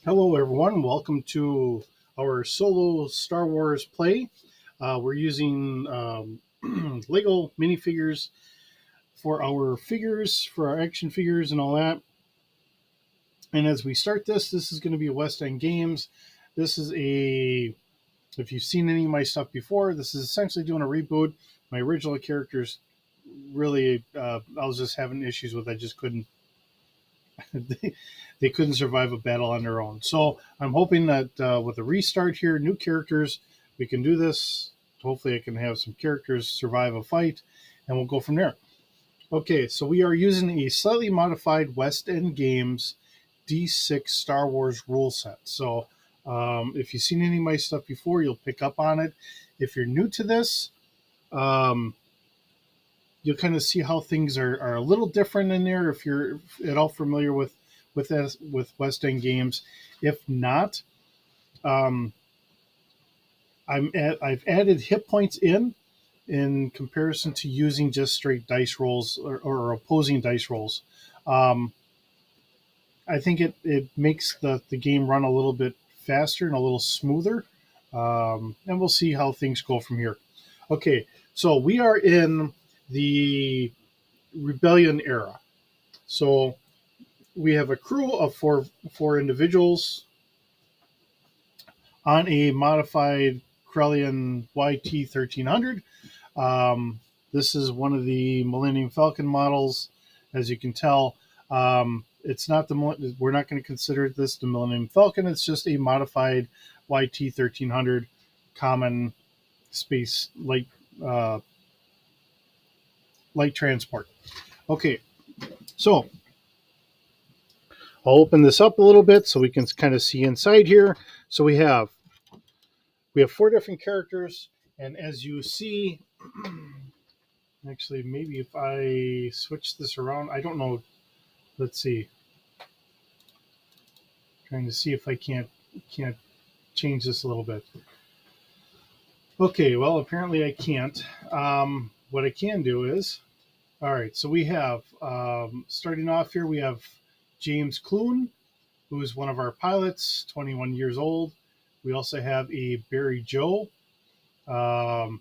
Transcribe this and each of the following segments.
Hello, everyone. Welcome to our solo Star Wars play. We're using Lego minifigures for our action figures, and all that. And as we start this is going to be West End Games. This is if you've seen any of my stuff before, this is essentially doing a reboot. My original characters really, I was just having issues with. I just couldn't they couldn't survive a battle on their own. So I'm hoping that with a restart here, new characters, we can do this. Hopefully, I can have some characters survive a fight, and we'll go from there. Okay, so we are using a slightly modified West End Games D6 Star Wars rule set. So if you've seen any of my stuff before, you'll pick up on it. If you're new to this, um, you'll kind of see how things are a little different in there if you're at all familiar with West End Games. If not, um, I've added hit points in comparison to using just straight dice rolls or opposing dice rolls. Um, I think it makes the game run a little bit faster and a little smoother. And we'll see how things go from here. Okay, so we are in the Rebellion era. So we have a crew of four individuals on a modified Corellian YT-1300. This is one of the Millennium Falcon models. As you can tell, it's not we're not going to consider this the Millennium Falcon. It's just a modified YT-1300 common space uh, light transport. Okay, so I'll open this up a little bit so we can kind of see inside here. So we have four different characters, and as you see, actually, maybe if I switch this around, I don't know. Let's see. Trying to see if I can't change this a little bit. Okay, well, apparently I can't. What I can do is, all right. So we have starting off here. We have James Clune, who is one of our pilots, 21 years old. We also have a Barry Joe, um,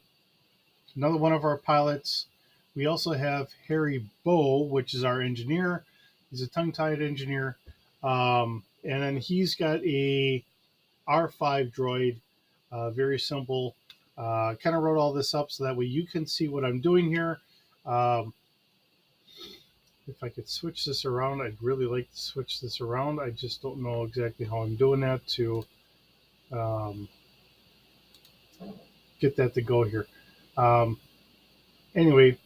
another one of our pilots. We also have Harry Bow, which is our engineer. He's a tongue-tied engineer. And then he's got a R5 droid, very simple. Kind of wrote all this up so that way you can see what I'm doing here. Um, if I could switch this around, I'd really like to switch this around. I just don't know exactly how I'm doing that to um, get that to go here. Um, anyway,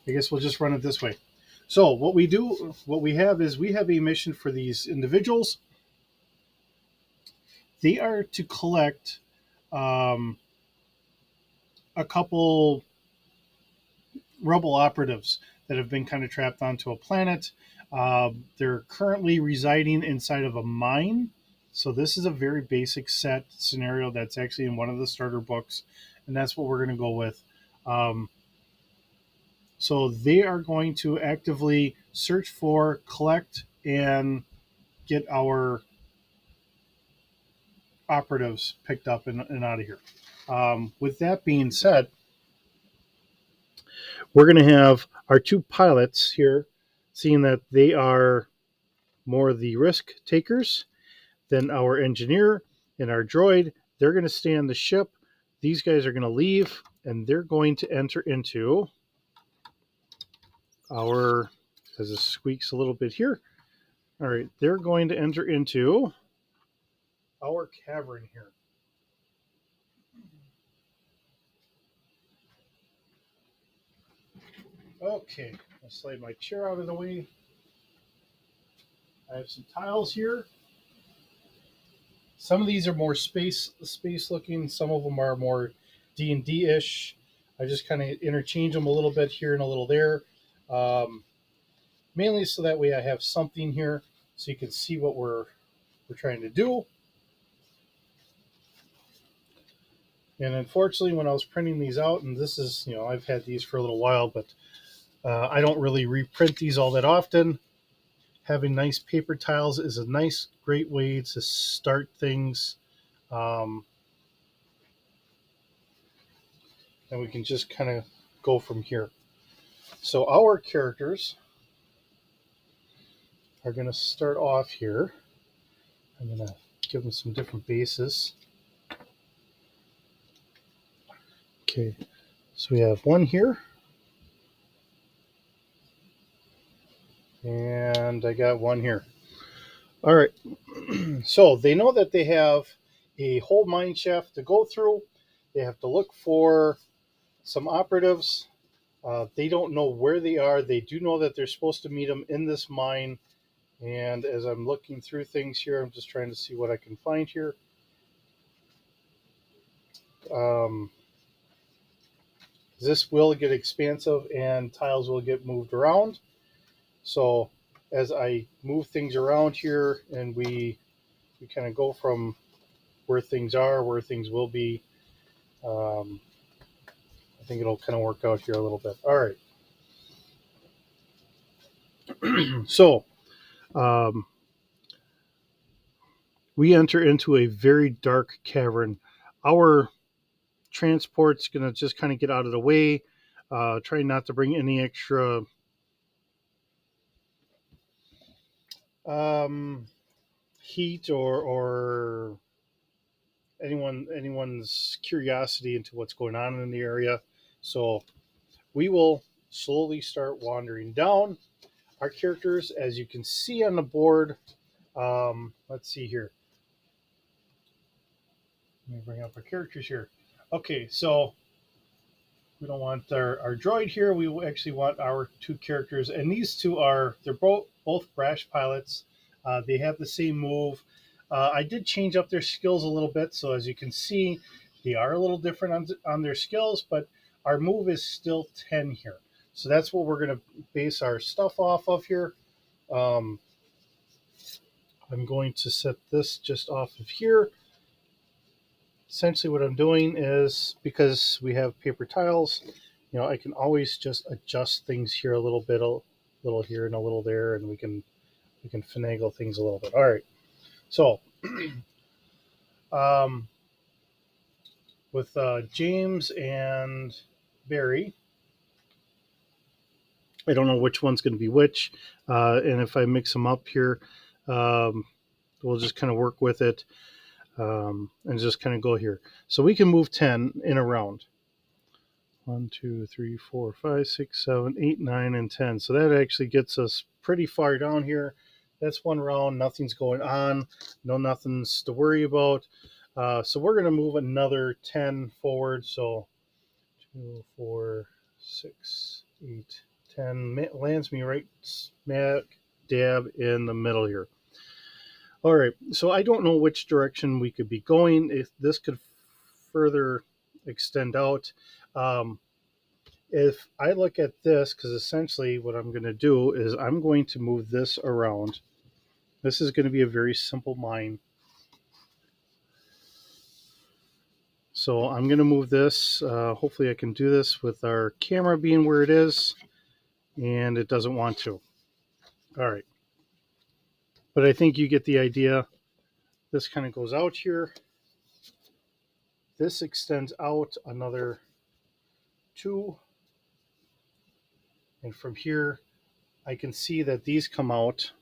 I guess we'll just run it this way. So what we have is we have a mission for these individuals. They are to collect um, a couple rebel operatives that have been kind of trapped onto a planet. They're currently residing inside of a mine. So this is a very basic set scenario that's actually in one of the starter books, and that's what we're going to go with. Um, so they are going to actively search for, collect, and get our operatives picked up and out of here. With that being said, we're going to have our two pilots here, seeing that they are more the risk takers than our engineer and our droid. They're going to stay on the ship. These guys are going to leave, and they're going to enter into our, as it squeaks a little bit here. All right, they're going to enter into our cavern here. Okay, I'll slide my chair out of the way. I have some tiles here. Some of these are more space looking. Some of them are more D&D ish. I just kind of interchange them a little bit here and a little there, mainly so that way I have something here so you can see what we're trying to do. And unfortunately, when I was printing these out, and this is, I've had these for a little while, but I don't really reprint these all that often. having nice paper tiles is a nice, great way to start things. Um, and we can just kind of go from here. So our characters are going to start off here. I'm going to give them some different bases. Okay, so we have one here. And I got one here. All right. So they know that they have a whole mine shaft to go through. They have to look for some operatives. They don't know where they are. They do know that they're supposed to meet them in this mine. And as I'm looking through things here, I'm just trying to see what I can find here. This will get expansive and tiles will get moved around. So as I move things around here and we kind of go from where things are, where things will be, I think it'll kind of work out here a little bit. All right. So we enter into a very dark cavern. Our transport's going to just kind of get out of the way, try not to bring any extra heat or anyone's curiosity into what's going on in the area. So we will slowly start wandering down. Our characters, as you can see on the board, let's see here. Let me bring up our characters here. Okay, so we don't want our droid here. We actually want our two characters, and these two they're both brash pilots. They have the same move. I did change up their skills a little bit, so as you can see, they are a little different on their skills, but our move is still 10 here. So that's what we're going to base our stuff off of here. I'm going to set this just off of here. Essentially what I'm doing is, because we have paper tiles, I can always just adjust things here a little bit, a little here and a little there, and we can finagle things a little bit. All right. So with James and Barry, I don't know which one's going to be which, and if I mix them up here, we'll just kind of work with it. And just kind of go here. So we can move 10 in a round. 1, 2, 3, 4, 5, 6, 7, 8, 9, and 10. So that actually gets us pretty far down here. That's one round. Nothing's going on. Nothing's to worry about. So we're going to move another 10 forward. So 2, 4, 6, 8, 10. Lands me right smack dab in the middle here. All right, so I don't know which direction we could be going. If this could further extend out. If I look at this, because essentially what I'm going to do is I'm going to move this around. This is going to be a very simple mine. So I'm going to move this. Hopefully I can do this with our camera being where it is, and it doesn't want to. All right. But I think you get the idea. This kind of goes out here. This extends out another 2. And from here, I can see that these come out,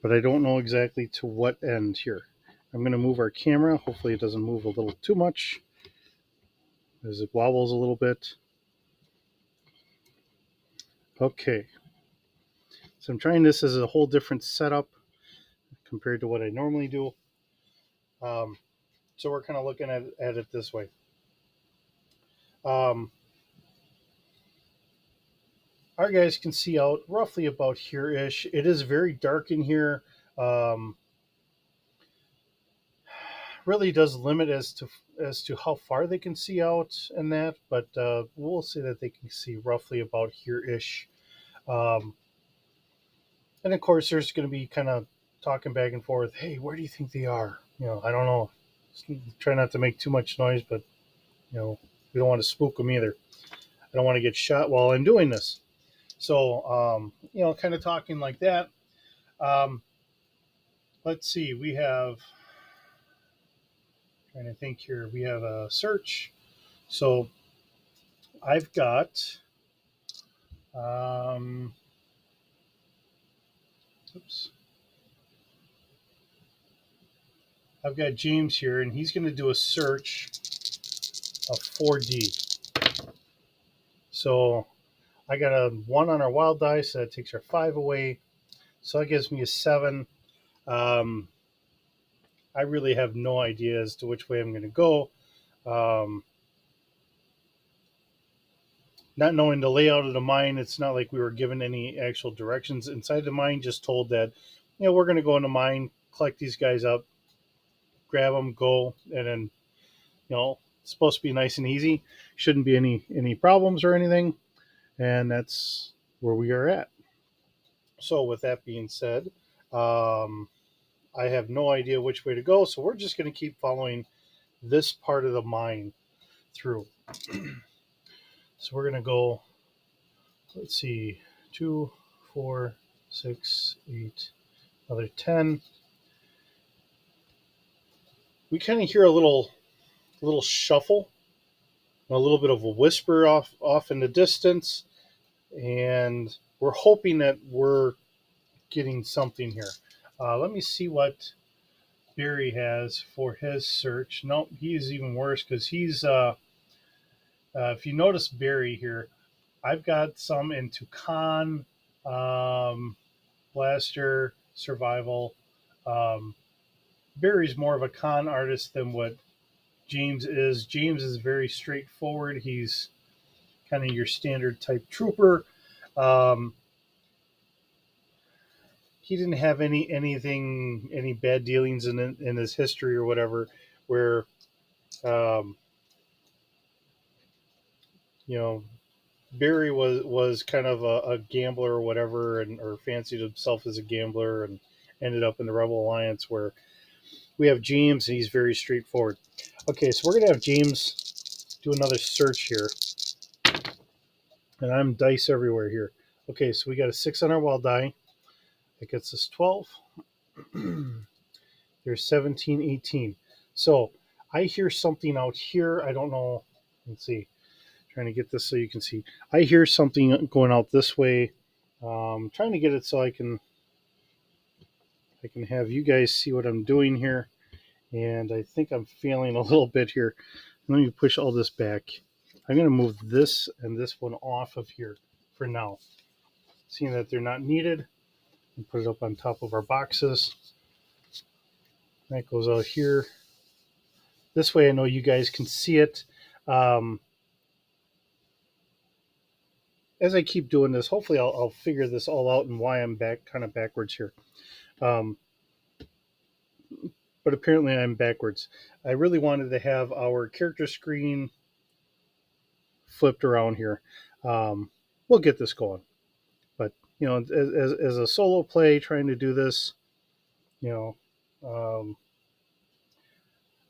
but I don't know exactly to what end here. I'm going to move our camera. Hopefully it doesn't move a little too much as it wobbles a little bit. Okay. So I'm trying this as a whole different setup compared to what I normally do. So we're kind of looking at it this way. Our guys can see out roughly about here-ish. It is very dark in here. Really does limit as to how far they can see out and that, but we'll say that they can see roughly about here-ish. And of course, there's going to be kind of talking back and forth. Hey, where do you think they are? I don't know. Try not to make too much noise, but we don't want to spook them either. I don't want to get shot while I'm doing this. So, kind of talking like that. Let's see. We have, trying to think here, we have a search. So I've got, um, oops, I've got James here, and he's going to do a search of 4D. So I got a 1 on our wild dice, so that takes our 5 away. So that gives me a 7. Um, I really have no idea as to which way I'm going to go. Um, not knowing the layout of the mine, it's not like we were given any actual directions inside the mine, just told that, we're going to go in the mine, collect these guys up, grab them, go, and then, it's supposed to be nice and easy. Shouldn't be any problems or anything. And that's where we are at. So with that being said, um, I have no idea which way to go. So we're just going to keep following this part of the mine through. So we're going to go, let's see, 2, 4, 6, 8, another 10. We kind of hear a little shuffle, a little bit of a whisper off in the distance, and we're hoping that we're getting something here. Let me see what Barry has for his search. No, he's even worse because he's, if you notice Barry here, I've got some into con, blaster, survival. Barry's more of a con artist than what James is. James is very straightforward. He's kind of your standard type trooper. He didn't have any bad dealings in his history or whatever, where um, you know Barry was kind of a gambler or whatever, or fancied himself as a gambler and ended up in the Rebel Alliance, where we have James and he's very straightforward. Okay, so we're gonna have James do another search here, and I'm dice everywhere here. Okay, so we got a 6 on our wild die. That gets us 12. There's 17, 18. So I hear something out here. I don't know. Let's see. Trying to get this so you can see. I hear something going out this way. Trying to get it so I can have you guys see what I'm doing here. And I think I'm failing a little bit here. Let me push all this back. I'm going to move this and this one off of here for now. Seeing that they're not needed, and put it up on top of our boxes. That goes out here. This way I know you guys can see it. As I keep doing this, hopefully I'll figure this all out and why I'm kind of backwards here. But apparently I'm backwards. I really wanted to have our character screen flipped around here. We'll get this going. But, as a solo play, trying to do this,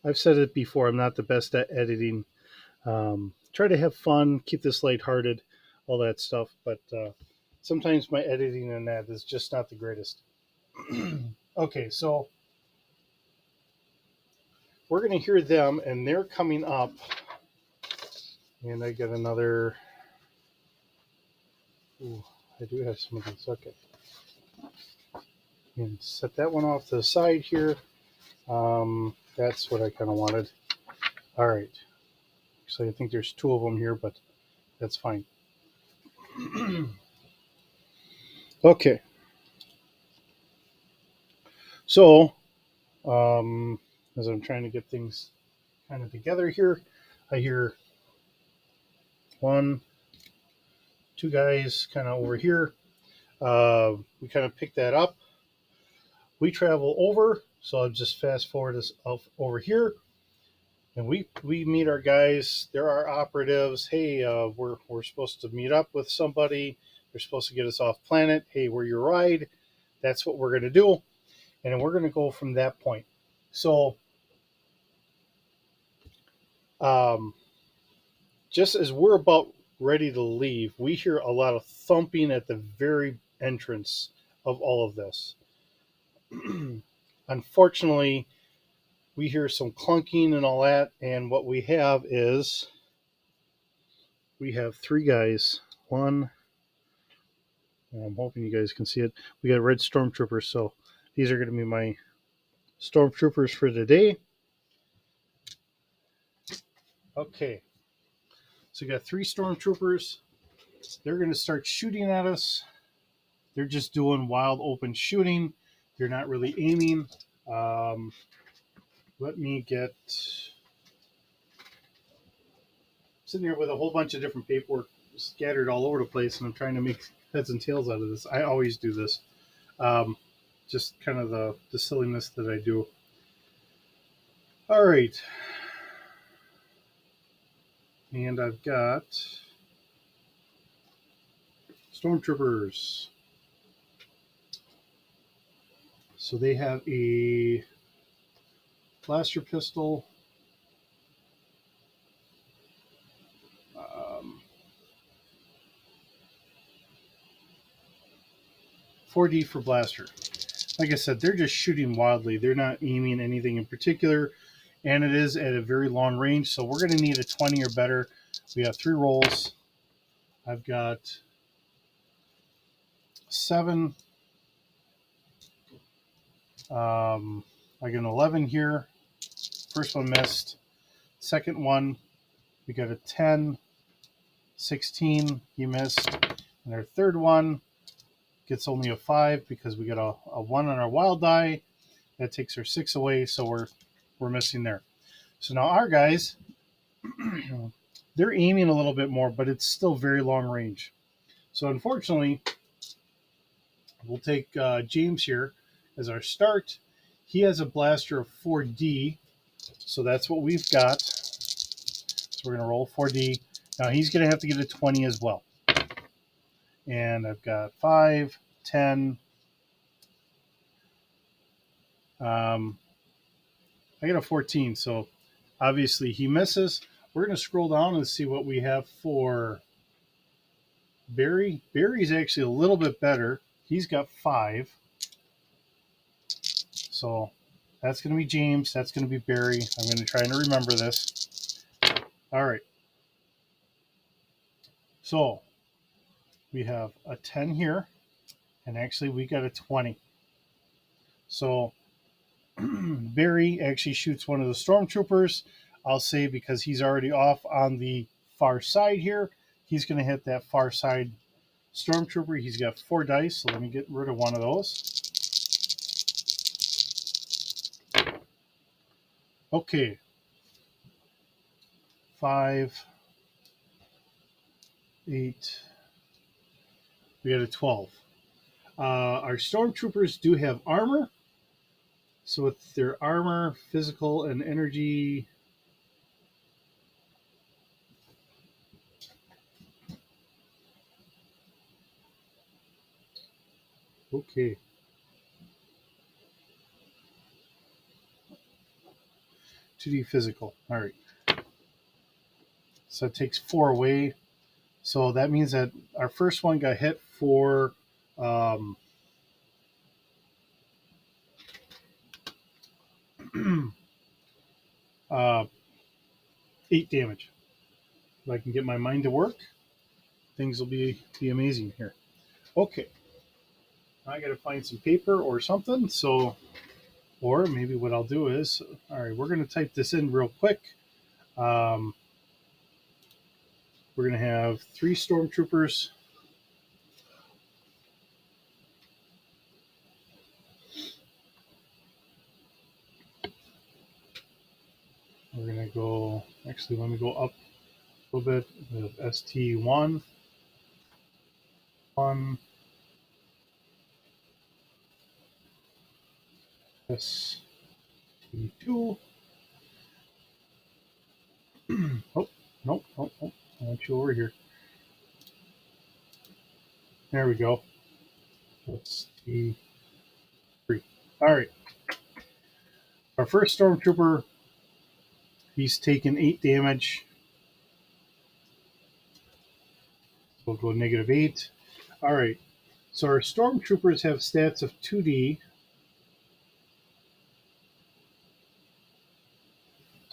I've said it before, I'm not the best at editing. Try to have fun, keep this lighthearted, all that stuff. But sometimes my editing and that is just not the greatest. Okay, so we're going to hear them, and they're coming up. And I got another. Ooh, I do have some of these. Okay. And set that one off to the side here. That's what I kind of wanted. All right. So I think there's 2 of them here, but that's fine. Okay. So, as I'm trying to get things kind of together here, I hear 1, 2 guys kind of over here. We kind of pick that up. We travel over, so I'll just fast forward this over here, and we meet our guys. There are operatives. Hey, we're supposed to meet up with somebody. They're supposed to get us off planet. Hey, we're your ride. That's what we're going to do, and then we're going to go from that point. So, just as we're about ready to leave, we hear a lot of thumping at the very entrance of all of this. Unfortunately, we hear some clunking and all that, and what we have is we have three guys. One, I'm hoping you guys can see it. We got red stormtroopers, so these are going to be my stormtroopers for today. Okay, so we got three stormtroopers. They're going to start shooting at us. They're just doing wild open shooting. They're not really aiming. Let me get sitting here with a whole bunch of different paperwork scattered all over the place, and I'm trying to make heads and tails out of this. I always do this. Just kind of the silliness that I do. All right. And I've got stormtroopers. So they have a blaster pistol. 4D for blaster. Like I said, they're just shooting wildly. They're not aiming anything in particular, and it is at a very long range. So we're going to need a 20 or better. We have 3 rolls. I've got 7. I got an 11 here. First one missed. Second one, we got a 10, 16. He missed. And our third one gets only a 5 because we got a 1 on our wild die. That takes our 6 away, so we're missing there. So now our guys, they're aiming a little bit more, but it's still very long range. So unfortunately, we'll take James here as our start. He has a blaster of 4D, so that's what we've got. So we're going to roll 4D. Now he's going to have to get a 20 as well. And I've got 5, 10. I got a 14, so obviously he misses. We're going to scroll down and see what we have for Barry. Barry's actually a little bit better. He's got 5. So that's going to be James. That's going to be Barry. I'm going to try and remember this. All right. So we have a 10 here, and actually we got a 20. So Barry actually shoots one of the stormtroopers. I'll say because he's already off on the far side here, he's going to hit that far side stormtrooper. He's got 4 dice, so let me get rid of one of those. Okay. 5, 8. We got a 12. Our stormtroopers do have armor. So with their armor, physical, and energy, okay. $2D physical. All right. So it takes 4 away. So that means that our first one got hit for 8 damage. If I can get my mind to work, things will be amazing here. Okay. I got to find some paper or something. So, or maybe what I'll do is, all right, we're going to type this in real quick. We're going to have 3 stormtroopers. We're going to go, actually, let me go up a little bit. We have ST1, 1, ST2. Oh, nope. I want you over here. There we go. ST3. All right. Our first stormtrooper, he's taken 8 damage. We'll go -8. All right. So our stormtroopers have stats of 2D.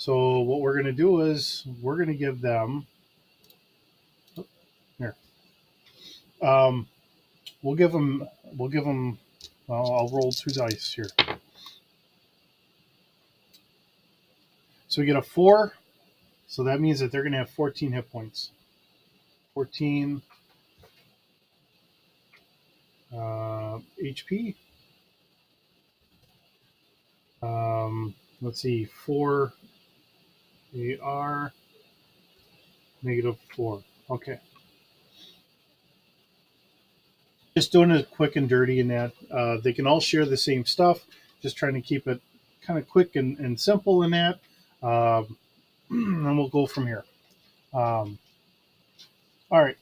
So what we're going to do is we're going to give them here. Um, we'll give them. Well, I'll roll 2 dice here. So we get a 4. So that means that they're going to have 14 hit points. 14 HP. Let's see, 4 AR, -4. Okay. Just doing it quick and dirty in that. They can all share the same stuff. Just trying to keep it kind of quick and simple in that. And we'll go from here. All right.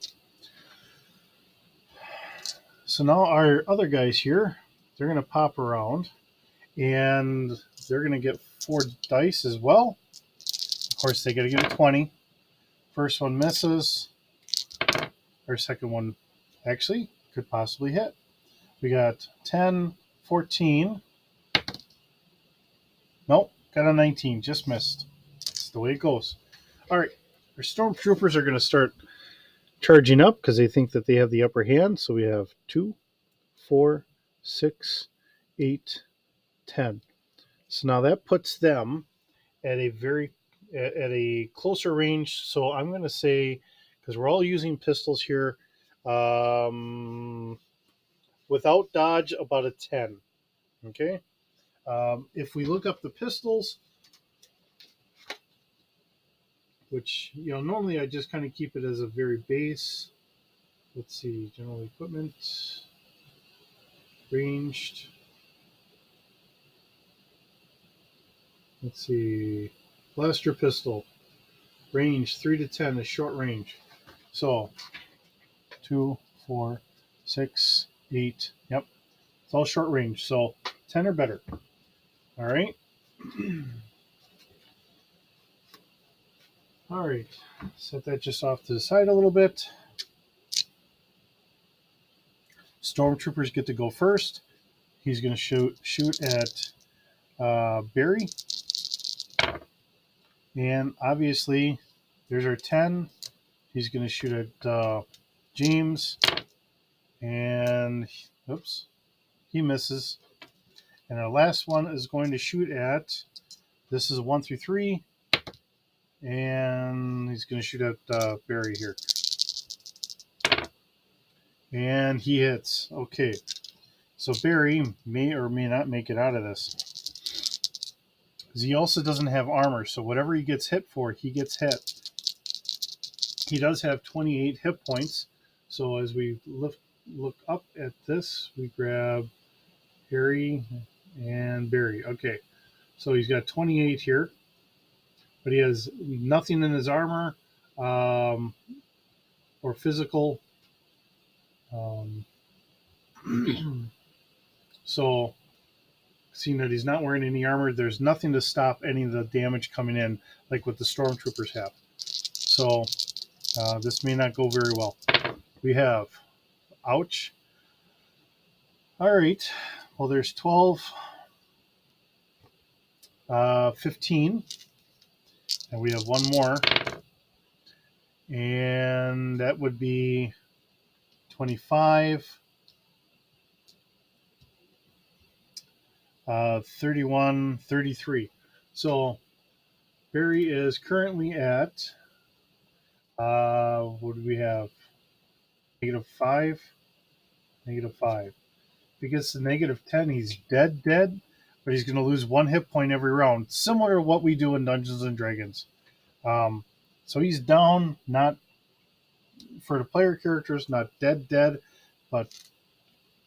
So now our other guys here, they're going to pop around. And they're going to get 4 dice as well. Of course, they got to get a 20. First one misses. Our second one actually could possibly hit. We got 10, 14. Nope, got a 19. Just missed. That's the way it goes. All right, our stormtroopers are going to start charging up because they think that they have the upper hand. So we have 2, 4, 6, 8, 10. So now that puts them at a closer range. So I'm going to say, because we're all using pistols here, without dodge, about a 10. Okay. If we look up the pistols, which normally I just kind of keep it as a very base. Let's see, general equipment, ranged. Let's see, blaster pistol, range 3 to 10 is short range. So 2, 4, 6, 8. Yep, it's all short range. So 10 or better. All right. All right. Set that just off to the side a little bit. Stormtroopers get to go first. He's going to shoot at Barry. And obviously, there's our 10. He's going to shoot at James. And, oops, he misses. And our last one is going to shoot at, this is a 1 through 3. And he's going to shoot at Barry here. And he hits. Okay. So Barry may or may not make it out of this. He also doesn't have armor, so whatever he gets hit for, he gets hit. He does have 28 hit points. So as we look up at this, we grab Harry and Barry. Okay. So he's got 28 here, but he has nothing in his armor or physical. So seeing that he's not wearing any armor, there's nothing to stop any of the damage coming in like what the stormtroopers have. So this may not go very well. We have, ouch. All right, well, there's 12, 15, and we have one more, and that would be 25, 31, 33. So Barry is currently at, what do we have? -5, -5. If he gets to -10, he's dead, but he's going to lose 1 hit point every round, similar to what we do in Dungeons and Dragons. So he's down, not for the player characters, not dead, but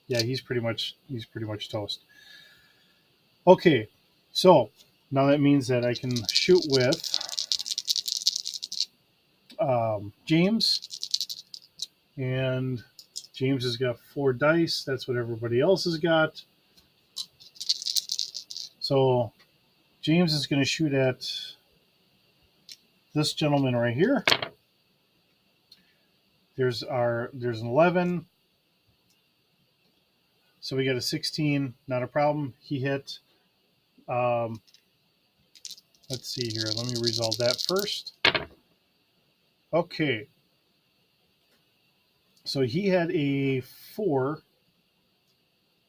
yeah, he's pretty much toast. Okay, so now that means that I can shoot with James, and James has got 4 dice. That's what everybody else has got. So James is going to shoot at this gentleman right here. There's an 11. So we got a 16, not a problem. He hit. let's see here. Let me resolve that first. Okay. So he had a 4.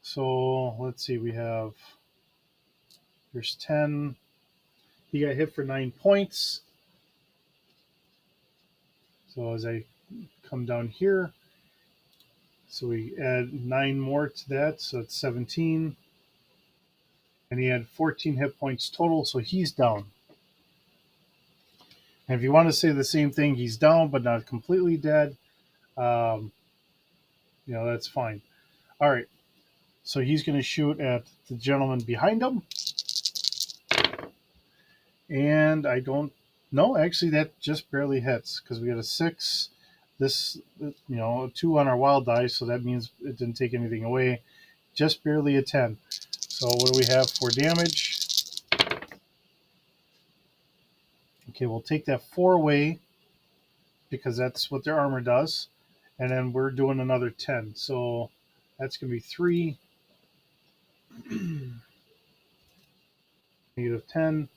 So let's see. We have, there's 10. He got hit for 9 points. So as I come down here, so we add 9 more to that. So it's 17. And he had 14 hit points total. So he's down. And if you want to say the same thing, he's down, but not completely dead. That's fine. All right. So he's going to shoot at the gentleman behind him. And I don't know. Actually, that just barely hits because we got a 6. This, a 2 on our wild die. So that means it didn't take anything away. Just barely a 10. So what do we have for damage? Okay, we'll take that 4 away because that's what their armor does. And then we're doing another 10. So that's going to be 3. -10.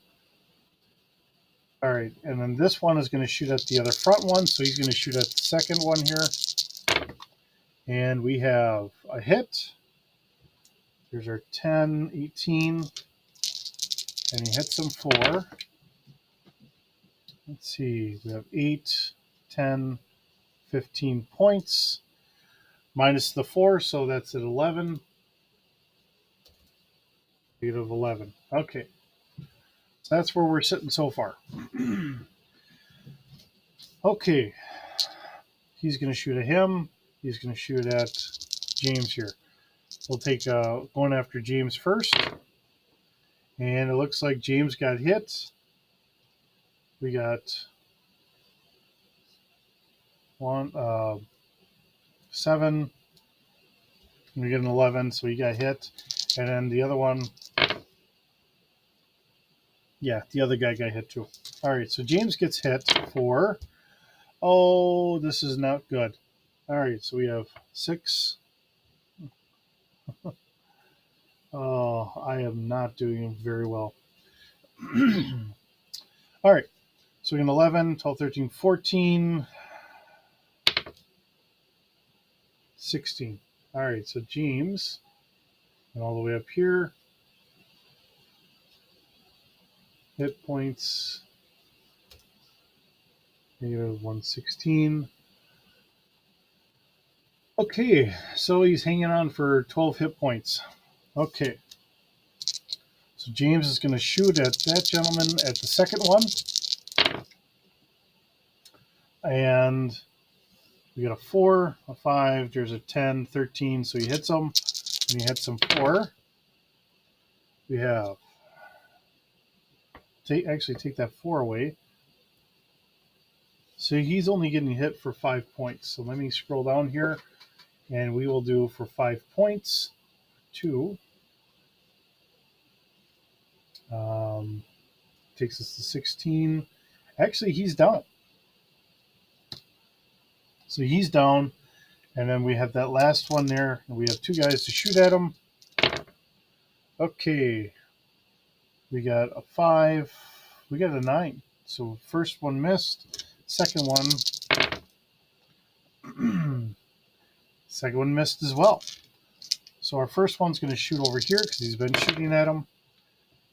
All right, and then this one is going to shoot at the other front one. So he's going to shoot at the second one here. And we have a hit. Here's our 10, 18. And he hits him for, let's see, we have 8, 10, 15 points. Minus the 4, so that's at 11. Negative 11. Okay. So that's where we're sitting so far. Okay. He's going to shoot at him. He's going to shoot at James here. We'll take going after James first. And it looks like James got hit. We got 7. And we get an 11, so he got hit. And then the other one, yeah, the other guy got hit too. All right, so James gets hit for, oh, this is not good. All right, so we have 6. Oh, I am not doing very well. All right, so we got 11, 12, 13, 14, 16. All right, so James, and all the way up here, hit points, -116. Okay, so he's hanging on for 12 hit points. Okay. So James is going to shoot at that gentleman at the second one. And we got a 4, a 5, there's a 10, 13, so he hits him. And he hits him 4. We have, take that 4 away. So he's only getting hit for 5 points. So let me scroll down here. And we will do for 5 points, 2. Takes us to 16. Actually, he's down. So he's down. And then we have that last one there. And we have 2 guys to shoot at him. Okay. We got a 5. We got a 9. So first one missed. Second one. Second one missed as well. So our first one's going to shoot over here because he's been shooting at him.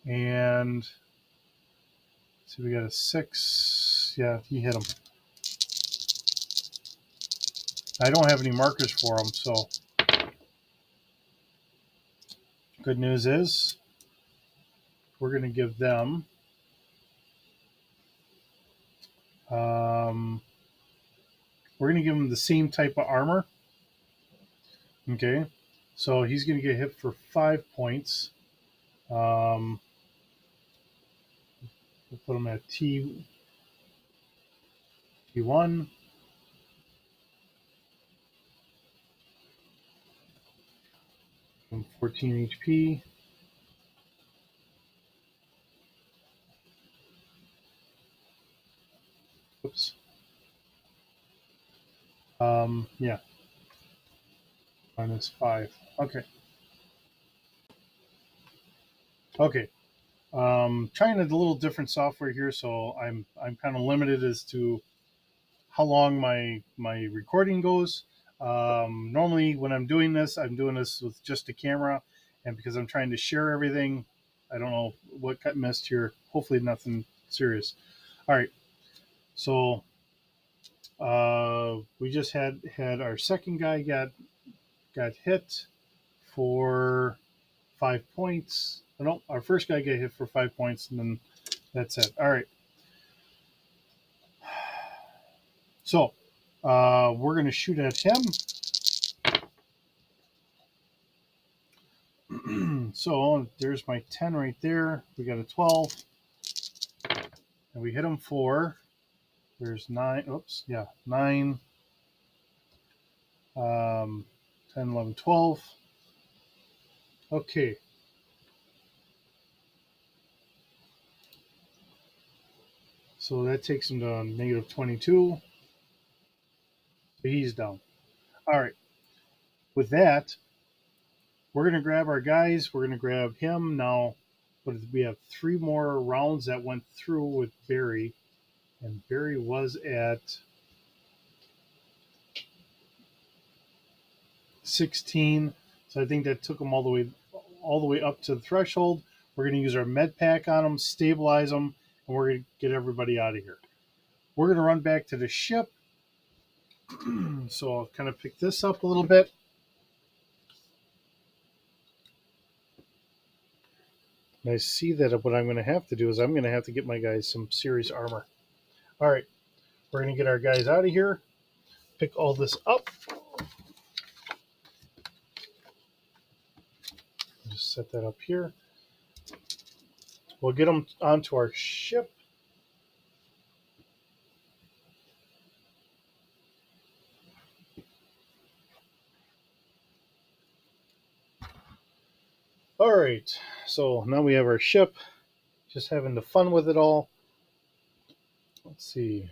And so we got a 6. Yeah, he hit him. I don't have any markers for him, so good news is we're going to give them the same type of armor. Okay, so he's going to get hit for 5 points. We'll put him at T1. 14 HP. Oops. Yeah. -5. Okay. Okay. Trying a little different software here, so I'm kind of limited as to how long my recording goes. Normally, when I'm doing this with just a camera, and because I'm trying to share everything, I don't know what got missed here. Hopefully, nothing serious. All right, so we just had our second guy got hit for 5 points. No, our first guy got hit for 5 points, and then that's it. All right. So we're going to shoot at him. So there's my 10 right there. We got a 12. And we hit him for, there's 9. Oops. Yeah. 9, 10, 11, 12. Okay. So that takes him to negative 22. So he's down. All right. With that, we're going to grab our guys. We're going to grab him. Now, we have 3 more rounds that went through with Barry. And Barry was at 16. So I think that took him all the way up to the threshold. We're going to use our med pack on him, stabilize him, and we're going to get everybody out of here. We're going to run back to the ship. So I'll kind of pick this up a little bit. And I see that what I'm going to have to do is I'm going to have to get my guys some serious armor. All right, we're going to get our guys out of here. Pick all this up. Just set that up here. We'll get them onto our ship. All right, so now we have our ship. Just having the fun with it all. Let's see.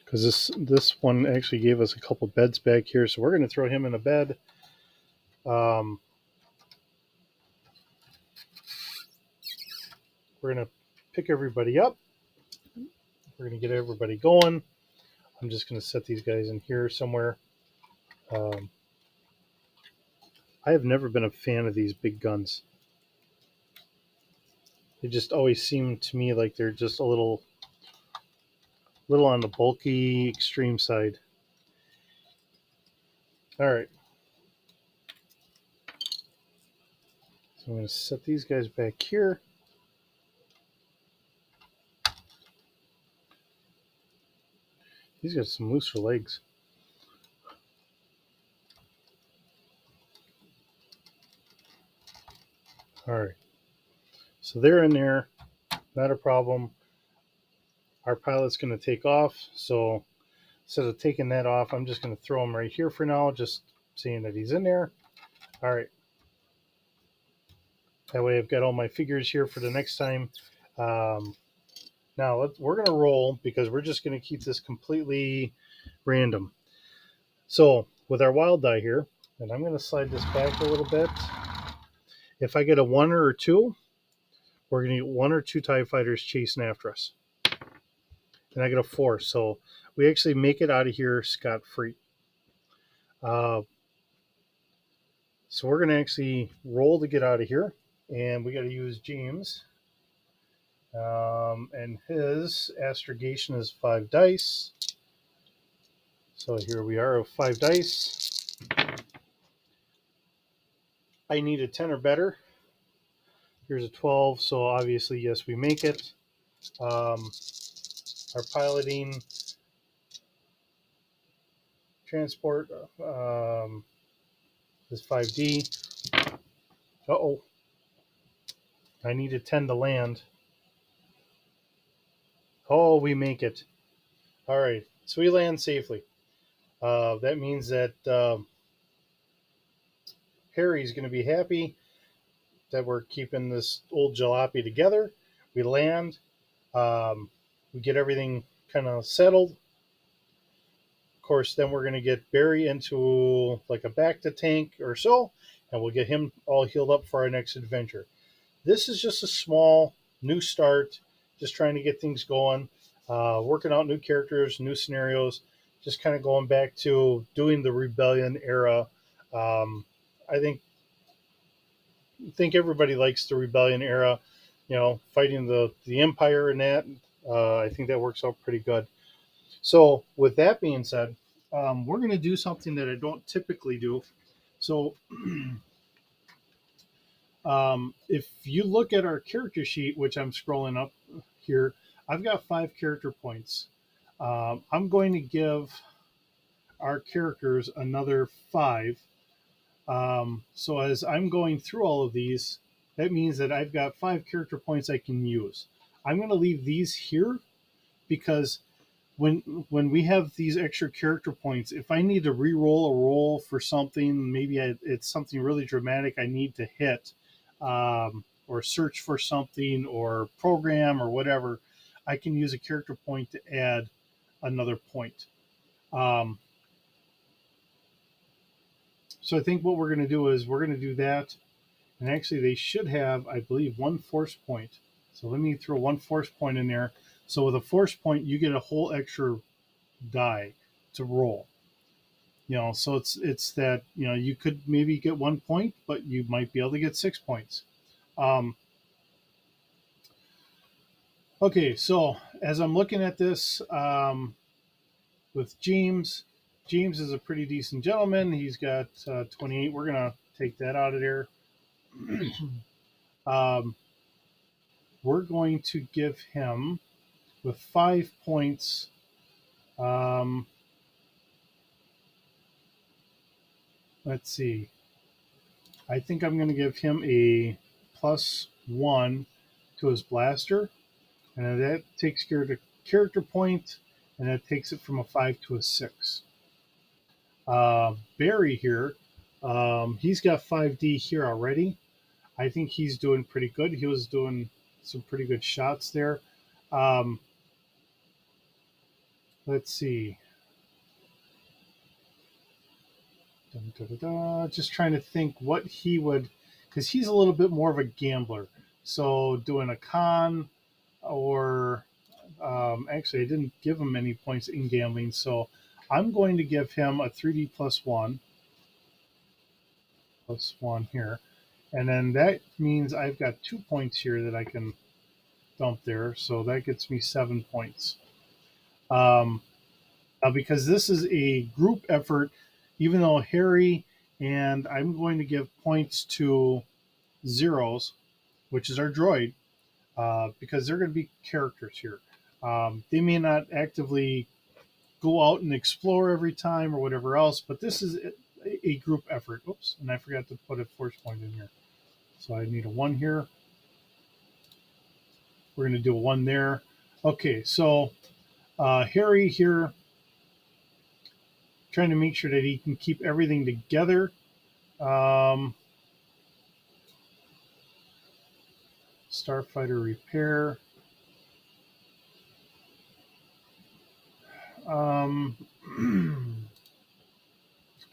Because this one actually gave us a couple beds back here, so we're going to throw him in a bed. We're going to pick everybody up. We're going to get everybody going. I'm just going to set these guys in here somewhere. I have never been a fan of these big guns. They just always seem to me like they're just a little on the bulky extreme side. All right. So I'm going to set these guys back here. He's got some looser legs. All right. So they're in there. Not a problem. Our pilot's going to take off. So instead of taking that off, I'm just going to throw him right here for now, just seeing that he's in there. All right. That way I've got all my figures here for the next time. Now we're going to roll because we're just going to keep this completely random. So with our wild die here, and I'm going to slide this back a little bit. If I get a 1 or a 2, we're going to get 1 or 2 TIE fighters chasing after us. And I get a 4. So we actually make it out of here scot-free. So we're going to actually roll to get out of here. And we got to use James. And his astrogation is 5 dice. So here we are with 5 dice. I need a 10 or better. Here's a 12, so obviously, yes, we make it. Our piloting transport is 5D. Uh-oh. I need a 10 to land. Oh, we make it. All right, so we land safely. That means that Harry's going to be happy that we're keeping this old jalopy together. We land. We get everything kind of settled. Of course, then we're going to get Barry into like a back to tank or so, and we'll get him all healed up for our next adventure. This is just a small new start, just trying to get things going, working out new characters, new scenarios, just kind of going back to doing the Rebellion era. I think everybody likes the Rebellion era, fighting the Empire and that. I think that works out pretty good. So, with that being said, we're going to do something that I don't typically do. So, if you look at our character sheet, which I'm scrolling up here, I've got 5 character points. I'm going to give our characters another 5. So as I'm going through all of these, that means that I've got 5 character points I can use. I'm going to leave these here because when we have these extra character points, if I need to re-roll a roll for something, maybe it's something really dramatic I need to hit, or search for something, or program, or whatever, I can use a character point to add another point. Um, so I think what we're going to do is we're going to do that. And actually, they should have, I believe, 1 force point. So let me throw 1 force point in there. So with a force point, you get a whole extra die to roll. So it's that you could maybe get 1 point, but you might be able to get 6 points. Um, okay, so as I'm looking at this, with James is a pretty decent gentleman. He's got 28. We're gonna take that out of there. um, we're going to give him with 5 points. Um, let's see. I think I'm going to give him a +1 to his blaster, and that takes care of the character point, and that takes it from a 5 to a 6. Barry here, he's got 5D here already. I think he's doing pretty good. He was doing some pretty good shots there. Um, let's see. Dun, dun, dun, dun. Just trying to think what he would, because he's a little bit more of a gambler. So doing a con, or actually, I didn't give him any points in gambling. So I'm going to give him a 3D +1 here. And then that means I've got 2 points here that I can dump there. So that gets me 7 points. Because this is a group effort, even though Harry and I'm going to give points to Zeros, which is our droid, because they're going to be characters here. They may not actively go out and explore every time or whatever else, but this is a group effort. Oops, and I forgot to put a force point in here. So I need a 1 here. We're going to do a 1 there. Okay, so Harry here, trying to make sure that he can keep everything together. Starfighter repair.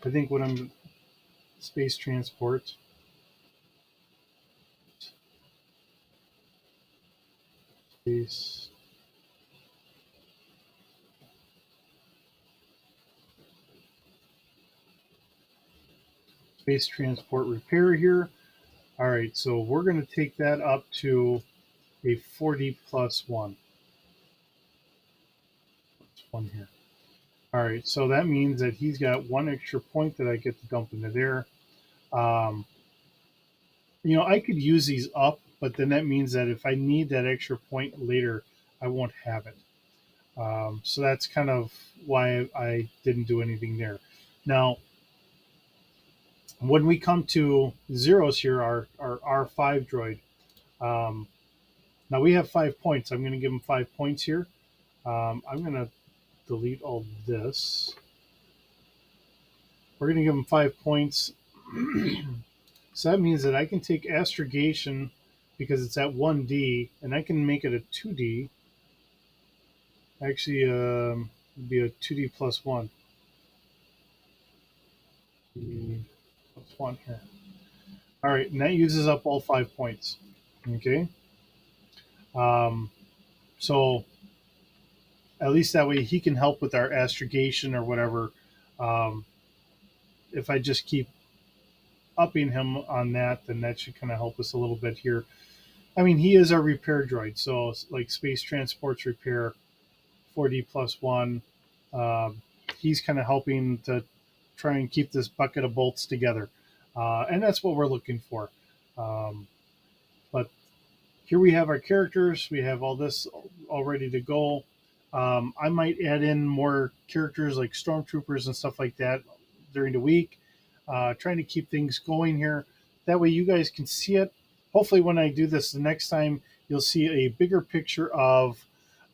I think when I'm space transport. Space. Space transport repair here. All right, so we're going to take that up to a 4D +1. That's 1 here. All right, so that means that he's got 1 extra point that I get to dump into there. Um, I could use these up, but then that means that if I need that extra point later, I won't have it. So that's kind of why I didn't do anything there. Now, when we come to Zeros here, our R5 droid, um, now we have 5 points. I'm going to give him 5 points here. I'm going to delete all this. We're going to give him 5 points. So that means that I can take astrogation because it's at 1D, and I can make it a 2D. Actually, it'd be a 2D +1. +1 here. All right, and that uses up all 5 points. Okay. Um, so at least that way he can help with our astrogation or whatever. Um, if I just keep upping him on that, then that should kind of help us a little bit here. I mean, he is our repair droid, so like space transports repair, 4D plus one. Um, he's kind of helping to try and keep this bucket of bolts together, and that's what we're looking for. Um, but here we have our characters. We have all this all ready to go. I might add in more characters like stormtroopers and stuff like that during the week, trying to keep things going here. That way, you guys can see it. Hopefully, when I do this the next time, you'll see a bigger picture of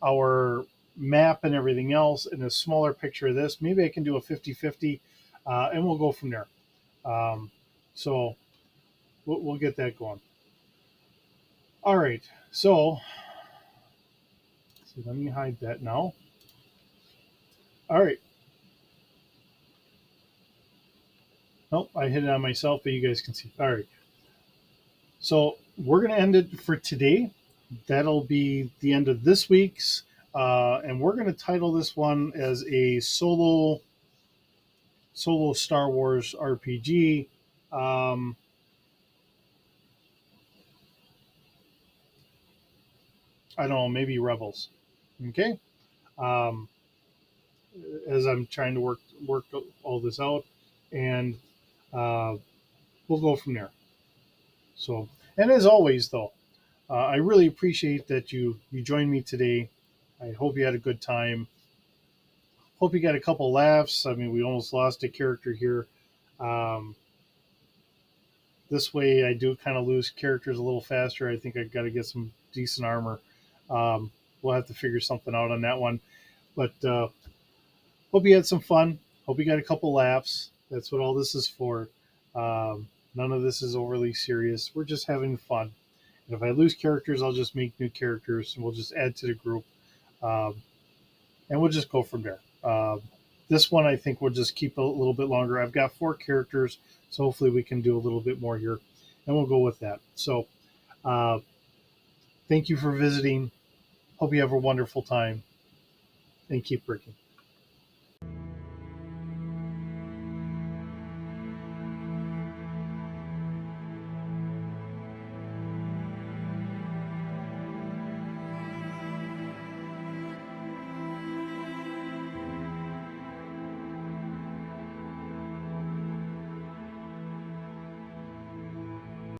our map and everything else and a smaller picture of this. Maybe I can do a 50-50, and we'll go from there. Um, so we'll get that going. All right. So let me hide that now. All right. Nope, I hit it on myself, but you guys can see. All right. So we're going to end it for today. That'll be the end of this week's. And we're going to title this one as a solo Star Wars RPG. Um, I don't know, maybe Rebels. Okay. Um, as I'm trying to work all this out, and uh, we'll go from there. So, and as always, though, I really appreciate that you joined me today. I hope you had a good time. Hope you got a couple laughs. I mean, we almost lost a character here. Um, this way, I do kind of lose characters a little faster. I think I got to get some decent armor. We'll have to figure something out on that one. But hope you had some fun. Hope you got a couple laughs. That's what all this is for. None of this is overly serious. We're just having fun. And if I lose characters, I'll just make new characters and we'll just add to the group. Um, and we'll just go from there. This one, I think we'll just keep a little bit longer. I've got 4 characters, so hopefully we can do a little bit more here. And we'll go with that. So thank you for visiting. Hope you have a wonderful time and keep working.